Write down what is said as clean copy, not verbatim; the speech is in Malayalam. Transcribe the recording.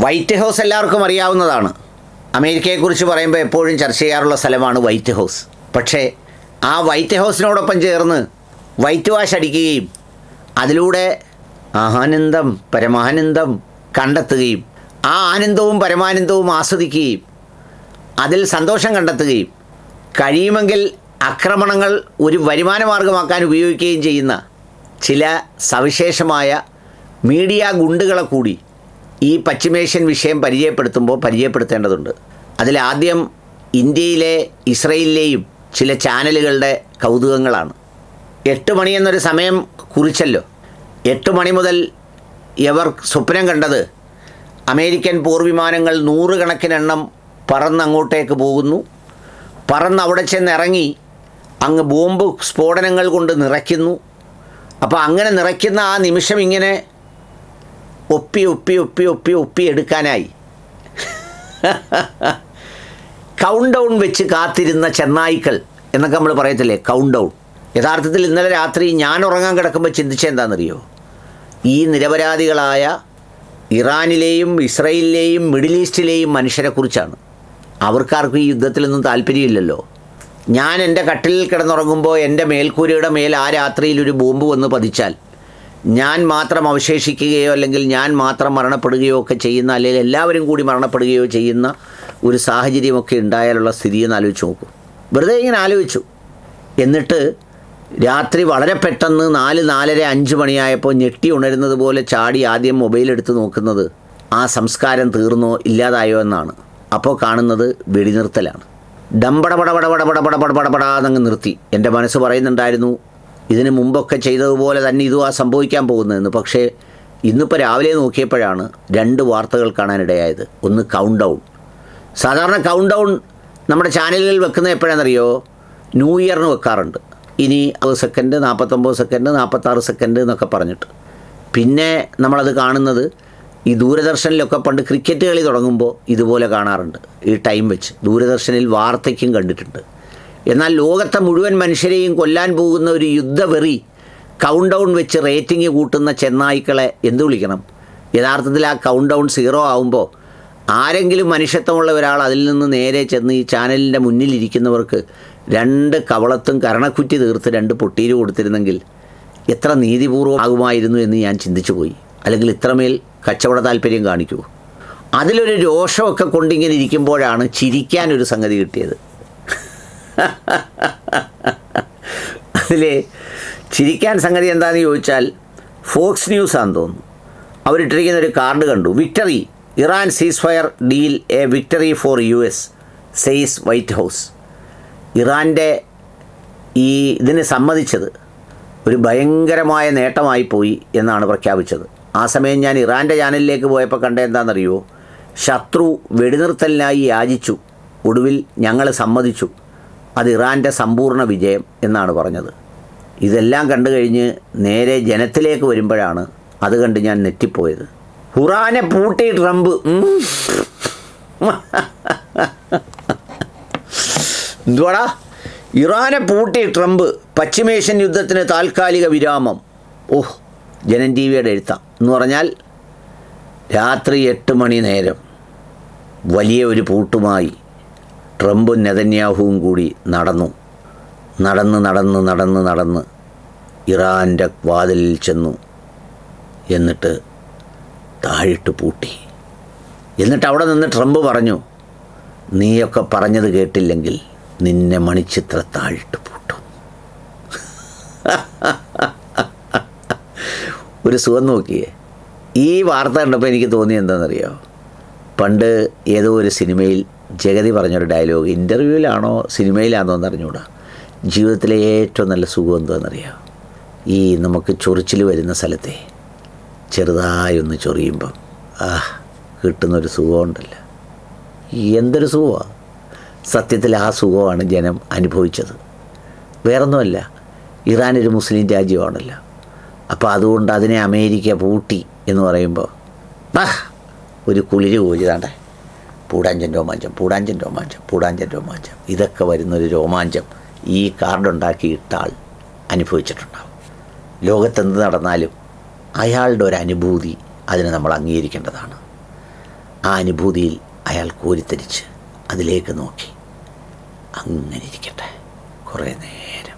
വൈറ്റ് ഹൗസ് എല്ലാവർക്കും അറിയാവുന്നതാണ്. അമേരിക്കയെക്കുറിച്ച് പറയുമ്പോൾ എപ്പോഴും ചർച്ച ചെയ്യാറുള്ള സ്ഥലമാണ് വൈറ്റ് ഹൗസ്. പക്ഷേ ആ വൈറ്റ് ഹൗസിനോടൊപ്പം ചേർന്ന് വൈറ്റ് വാഷ് അടിക്കുകയും അതിലൂടെ ആനന്ദം പരമാനന്ദം കണ്ടെത്തുകയും ആ ആനന്ദവും പരമാനന്ദവും ആസ്വദിക്കുകയും അതിൽ സന്തോഷം കണ്ടെത്തുകയും കഴിയുമെങ്കിൽ ആക്രമണങ്ങൾ ഒരു വരുമാന മാർഗമാക്കാൻ ഉപയോഗിക്കുകയും ചെയ്യുന്ന ചില സവിശേഷമായ മീഡിയ ഗുണ്ടുകളെ കൂടി ഈ പശ്ചിമേഷ്യൻ വിഷയം പരിചയപ്പെടുത്തേണ്ടതുണ്ട്. അതിലാദ്യം ഇന്ത്യയിലെ ഇസ്രയേലിലെയും ചില ചാനലുകളുടെ കൗതുകങ്ങളാണ്. 8 മണി എന്നൊരു സമയം കുറിച്ചല്ലോ. 8 മണി മുതൽ ഇവർ സ്വപ്നം കണ്ടത് അമേരിക്കൻ പോർവിമാനങ്ങൾ 100 കണക്കിനെണ്ണം പറന്നങ്ങോട്ടേക്ക് പോകുന്നു, പറന്നവിടെ ചെന്നിറങ്ങി അങ്ങ് ബോംബ് സ്ഫോടനങ്ങൾ കൊണ്ട് നിറയ്ക്കുന്നു. അപ്പോൾ അങ്ങനെ നിറയ്ക്കുന്ന ആ നിമിഷം ഇങ്ങനെ ഒപ്പി ഒപ്പി ഒപ്പി ഒപ്പി ഒപ്പി എടുക്കാനായി കൗണ്ട് ഡൗൺ വെച്ച് കാത്തിരുന്ന ചെന്നായ്ക്കൾ എന്നൊക്കെ നമ്മൾ പറയത്തില്ലേ, കൗണ്ട് ഡൗൺ. യഥാർത്ഥത്തിൽ ഇന്നലെ രാത്രി ഞാൻ ഉറങ്ങാൻ കിടക്കുമ്പോൾ ചിന്തിച്ചെന്താണെന്നറിയോ? ഈ നിരപരാധികളായ ഇറാനിലെയും ഇസ്രയേലിലെയും മിഡിൽ ഈസ്റ്റിലെയും മനുഷ്യരെക്കുറിച്ചാണ്. അവർക്കാർക്കും ഈ യുദ്ധത്തിലൊന്നും താല്പര്യമില്ലല്ലോ. ഞാൻ എൻ്റെ കട്ടിലിൽ കിടന്നുറങ്ങുമ്പോൾ എൻ്റെ മേൽക്കൂരയുടെ മേൽ ആ രാത്രിയിൽ ഒരു ബോംബ് വന്ന് പതിച്ചാൽ ഞാൻ മാത്രം അവശേഷിക്കുകയോ അല്ലെങ്കിൽ ഞാൻ മാത്രം മരണപ്പെടുകയോ ഒക്കെ ചെയ്യുന്ന, അല്ലെങ്കിൽ എല്ലാവരും കൂടി മരണപ്പെടുകയോ ചെയ്യുന്ന ഒരു സാഹചര്യമൊക്കെ ഉണ്ടായാലുള്ള സ്ഥിതിയെന്ന് ആലോചിച്ച് നോക്കും. വെറുതെ ഇങ്ങനെ ആലോചിച്ചു. എന്നിട്ട് രാത്രി വളരെ പെട്ടെന്ന് 4, 4:30, 5 മണിയായപ്പോൾ ഞെട്ടി ഉണരുന്നത് പോലെ ചാടി ആദ്യം മൊബൈലെടുത്ത് നോക്കുന്നത് ആ സംസ്കാരം തീർന്നോ ഇല്ലാതായോ എന്നാണ്. അപ്പോൾ കാണുന്നത് വെടിനിർത്തലാണ്. ഡംബടപടപടപടപടപടപടപടാന്നങ്ങ് നിർത്തി. എൻ്റെ മനസ്സ് പറയുന്നുണ്ടായിരുന്നു ഇതിന് മുമ്പൊക്കെ ചെയ്തതുപോലെ തന്നെ ഇതും സംഭവിക്കാൻ പോകുന്നതെന്ന്. പക്ഷേ ഇന്നിപ്പോൾ രാവിലെ നോക്കിയപ്പോഴാണ് 2 വാർത്തകൾ കാണാനിടയായത്. ഒന്ന് കൗണ്ട് ഡൗൺ. സാധാരണ കൗണ്ട് ഡൗൺ നമ്മുടെ ചാനലുകളിൽ വെക്കുന്നത് എപ്പോഴാണെന്നറിയോ? ന്യൂ ഇയറിന് വെക്കാറുണ്ട്. ഇനി 60 സെക്കൻഡ്, 49 സെക്കൻഡ്, 46 സെക്കൻഡ് എന്നൊക്കെ പറഞ്ഞിട്ട്. പിന്നെ നമ്മളത് കാണുന്നത് ഈ ദൂരദർശനിലൊക്കെ പണ്ട് ക്രിക്കറ്റ് കളി തുടങ്ങുമ്പോൾ ഇതുപോലെ കാണാറുണ്ട്. ഈ ടൈം വെച്ച് ദൂരദർശനിൽ വാർത്തയ്ക്കും കണ്ടിട്ടുണ്ട്. എന്നാൽ ലോകത്തെ മുഴുവൻ മനുഷ്യരെയും കൊല്ലാൻ പോകുന്ന ഒരു യുദ്ധവെറി കൗണ്ട് ഡൗൺ വെച്ച് റേറ്റിംഗ് കൂട്ടുന്ന ചെന്നായ്ക്കളെ എന്ത് വിളിക്കണം? യഥാർത്ഥത്തിൽ ആ കൗണ്ട് ഡൗൺ 0 ആകുമ്പോൾ ആരെങ്കിലും മനുഷ്യത്വമുള്ള ഒരാൾ അതിൽ നിന്ന് നേരെ ചെന്ന് ഈ ചാനലിൻ്റെ മുന്നിലിരിക്കുന്നവർക്ക് 2 കവളത്തും കരണക്കുറ്റി തീർത്ത് 2 പൊട്ടീര് കൊടുത്തിരുന്നെങ്കിൽ എത്ര നീതിപൂർവ്വം ആകുമായിരുന്നു എന്ന് ഞാൻ ചിന്തിച്ചു പോയി. അല്ലെങ്കിൽ ഇത്രമേൽ കച്ചവട താല്പര്യം കാണിക്കുമോ? അതിലൊരു രോഷമൊക്കെ കൊണ്ടിങ്ങനെ ഇരിക്കുമ്പോഴാണ് ചിരിക്കാനൊരു സംഗതി കിട്ടിയത്. അതിൽ ചിരിക്കാൻ സംഗതി എന്താണെന്ന് ചോദിച്ചാൽ ഫോക്സ് ന്യൂസാണെന്ന് തോന്നുന്നു. അവരിട്ടിരിക്കുന്ന ഒരു കാർഡ് കണ്ടു. Victory, Iran ceasefire deal a victory for US says White House. ഇറാൻ്റെ ഈ ഇതിന് സമ്മതിച്ചത് ഒരു ഭയങ്കരമായ നേട്ടമായി പോയി എന്നാണ് പ്രഖ്യാപിച്ചത്. ആ സമയം ഞാൻ ഇറാൻ്റെ ചാനലിലേക്ക് പോയപ്പോൾ കണ്ട എന്താണെന്നറിയോ? ശത്രു വെടിനിർത്തലിനായി യാചിച്ചു, ഒടുവിൽ ഞങ്ങൾ സമ്മതിച്ചു, അത് ഇറാൻ്റെ സമ്പൂർണ്ണ വിജയം എന്നാണ് പറഞ്ഞത്. ഇതെല്ലാം കണ്ടു കഴിഞ്ഞ് നേരെ ജനത്തിലേക്ക് വരുമ്പോഴാണ് അത് കണ്ട് ഞാൻ നെറ്റിപ്പോയത്. ഖുറാനെ പൂട്ടി ട്രംപ്. എന്തുവാടാ? ഇറാനെ പൂട്ടി ട്രംപ്, പശ്ചിമേഷ്യൻ യുദ്ധത്തിന് താൽക്കാലിക വിരാമം. ഓഹ്, ജനൻ TV യുടെ എഴുത്താം എന്ന് പറഞ്ഞാൽ രാത്രി 8 മണി നേരം വലിയ ഒരു പൂട്ടുമായി ട്രംപും നെതന്യാഹുവും കൂടി നടന്ന് ഇറാൻ്റെ വാതിലിൽ ചെന്നു. എന്നിട്ട് താഴിട്ട് പൂട്ടി. എന്നിട്ട് അവിടെ നിന്ന് ട്രംപ് പറഞ്ഞു, നീയൊക്കെ പറഞ്ഞത് കേട്ടില്ലെങ്കിൽ നിന്നെ മണിച്ചിത്ര താഴിട്ട് പൂട്ടും. ഒരു സുഖം നോക്കിയേ. ഈ വാർത്ത കണ്ടപ്പോൾ എനിക്ക് തോന്നി എന്താണെന്നറിയോ? പണ്ട് ഏതോ ഒരു സിനിമയിൽ ജഗതി പറഞ്ഞൊരു ഡയലോഗ്, ഇൻ്റർവ്യൂവിലാണോ സിനിമയിലാണോ എന്നറിഞ്ഞൂടാ. ജീവിതത്തിലെ ഏറ്റവും നല്ല സുഖം എന്താണെന്നറിയോ? ഈ നമുക്ക് ചൊറിച്ചിൽ വരുന്ന സ്ഥലത്തെ ചെറുതായി ഒന്ന് ചൊറിയുമ്പം കിട്ടുന്നൊരു സുഖമുണ്ടല്ലോ, എന്തൊരു സുഖമാണ്. സത്യത്തിൽ ആ സുഖമാണ് ജനം അനുഭവിച്ചത്. വേറൊന്നുമല്ല, ഇറാൻ ഒരു മുസ്ലിം രാജ്യമാണല്ലോ. അപ്പോൾ അതുകൊണ്ട് അതിനെ അമേരിക്ക പൂട്ടി എന്ന് പറയുമ്പോൾ ഒരു കുളിര് കോരിതാണ്ടേ, പൂടാഞ്ചൻ രോമാഞ്ചം ഇതൊക്കെ വരുന്നൊരു രോമാഞ്ചം ഈ കാർഡുണ്ടാക്കി ഇട്ട ആൾ അനുഭവിച്ചിട്ടുണ്ടാവും. ലോകത്തെന്ത് നടന്നാലും അയാളുടെ ഒരു അനുഭൂതി അതിനെ നമ്മൾ അംഗീകരിക്കേണ്ടതാണ്. ആ അനുഭൂതിയിൽ അയാൾ കോരിത്തരിച്ച് അതിലേക്ക് നോക്കി. അങ്ങനെ ഇരിക്കട്ടെ കുറേ നേരം.